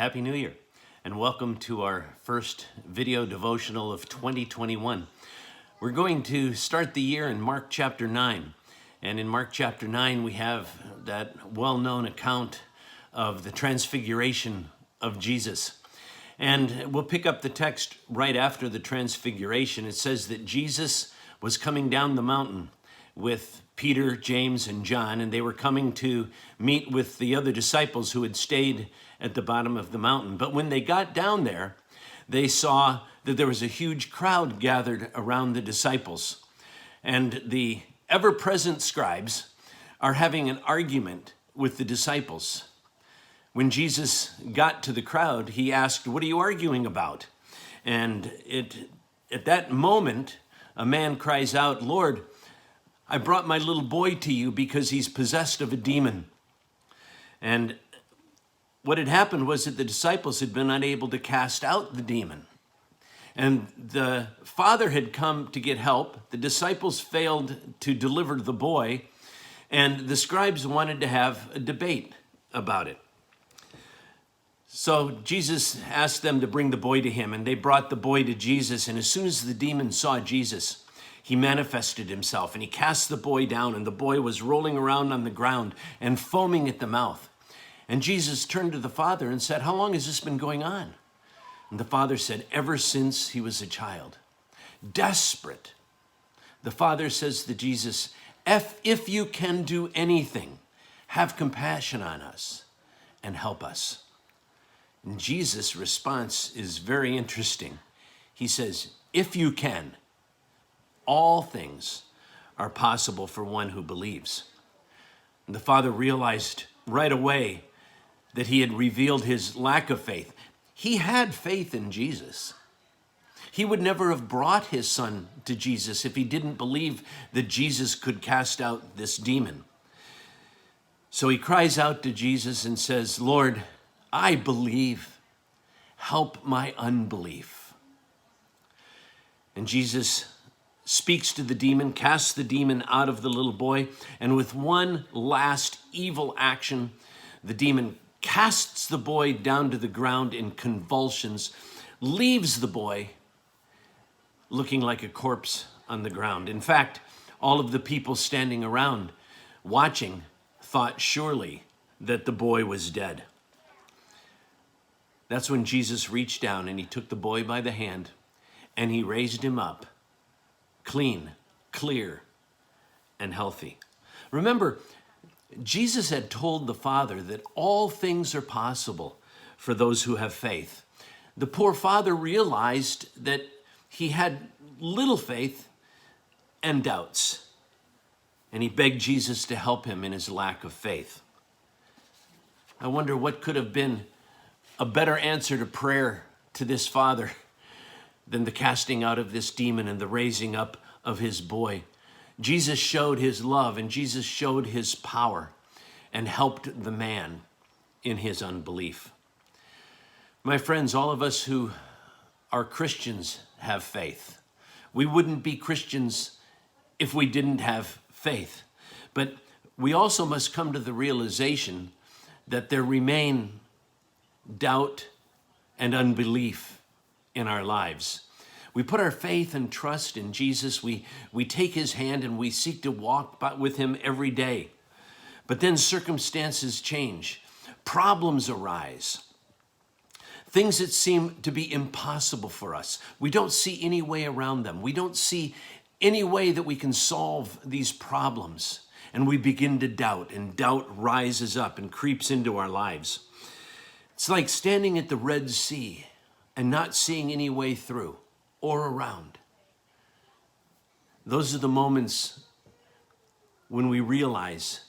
Happy New Year, and welcome to our first video devotional of 2021. We're going to start the year in Mark chapter 9. And in Mark chapter 9, we have that well-known account of the transfiguration of Jesus. And we'll pick up the text right after the transfiguration. It says that Jesus was coming down the mountain with Peter, James, and John, and they were coming to meet with the other disciples who had stayed at the bottom of the mountain. But when they got down there, they saw that there was a huge crowd gathered around the disciples. And the ever-present scribes are having an argument with the disciples. When Jesus got to the crowd, he asked, "What are you arguing about?" And at that moment, a man cries out, "Lord, I brought my little boy to you because he's possessed of a demon." And what had happened was that the disciples had been unable to cast out the demon. And the father had come to get help. The disciples failed to deliver the boy, and the scribes wanted to have a debate about it. So Jesus asked them to bring the boy to him, and they brought the boy to Jesus. And as soon as the demon saw Jesus, he manifested himself, and he cast the boy down, and the boy was rolling around on the ground and foaming at the mouth. And Jesus turned to the father and said, "How long has this been going on?" And the father said, "Ever since he was a child." Desperate, the father says to Jesus, if you can do anything, have compassion on us and help us." And Jesus' response is very interesting. He says, "If you can, all things are possible for one who believes." And the father realized right away that he had revealed his lack of faith. He had faith in Jesus. He would never have brought his son to Jesus if he didn't believe that Jesus could cast out this demon. So he cries out to Jesus and says, "Lord, I believe. Help my unbelief." And Jesus speaks to the demon, casts the demon out of the little boy, and with one last evil action, the demon casts the boy down to the ground in convulsions, leaves the boy looking like a corpse on the ground. In fact, all of the people standing around watching thought surely that the boy was dead. That's when Jesus reached down and he took the boy by the hand and he raised him up, clean, clear, and healthy. Remember, Jesus had told the father that all things are possible for those who have faith. The poor father realized that he had little faith and doubts, and he begged Jesus to help him in his lack of faith. I wonder what could have been a better answer to prayer to this father than the casting out of this demon and the raising up of his boy. Jesus showed his love and Jesus showed his power and helped the man in his unbelief. My friends, all of us who are Christians have faith. We wouldn't be Christians if we didn't have faith. But we also must come to the realization that there remain doubt and unbelief in our lives. We put our faith and trust in Jesus. We take his hand and we seek to walk with him every day. But then circumstances change. Problems arise. Things that seem to be impossible for us. We don't see any way around them. We don't see any way that we can solve these problems. And we begin to doubt, and doubt rises up and creeps into our lives. It's like standing at the Red Sea and not seeing any way through or around. Those are the moments when we realize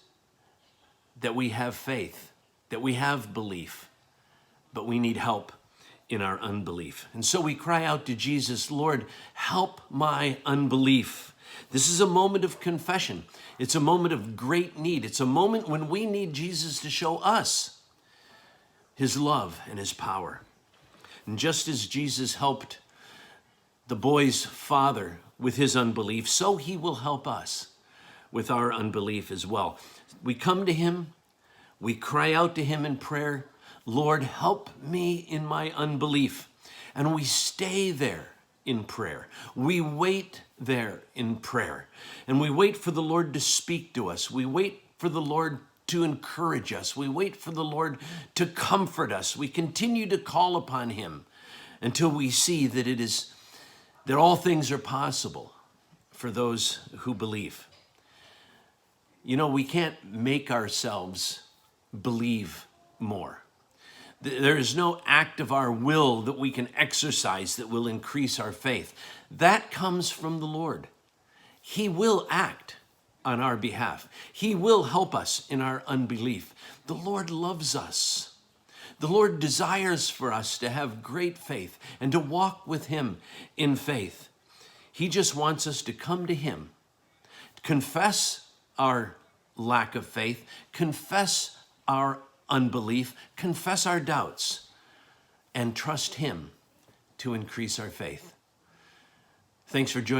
that we have faith, that we have belief, but we need help in our unbelief. And so we cry out to Jesus, "Lord, help my unbelief." This is a moment of confession. It's a moment of great need. It's a moment when we need Jesus to show us his love and his power. And just as Jesus helped the boy's father with his unbelief, so he will help us with our unbelief as well. We come to him, we cry out to him in prayer, Lord, help me in my unbelief. And we stay there in prayer. We wait there in prayer. And we wait for the Lord to speak to us. We wait for the Lord to encourage us. We wait for the Lord to comfort us. We continue to call upon him until we see that all things are possible for those who believe. You know, we can't make ourselves believe more. There is no act of our will that we can exercise that will increase our faith. That comes from the Lord. He will act on our behalf. He will help us in our unbelief. The Lord loves us. The Lord desires for us to have great faith and to walk with him in faith. He just wants us to come to him, confess our lack of faith, confess our unbelief, confess our doubts, and trust him to increase our faith. Thanks for joining.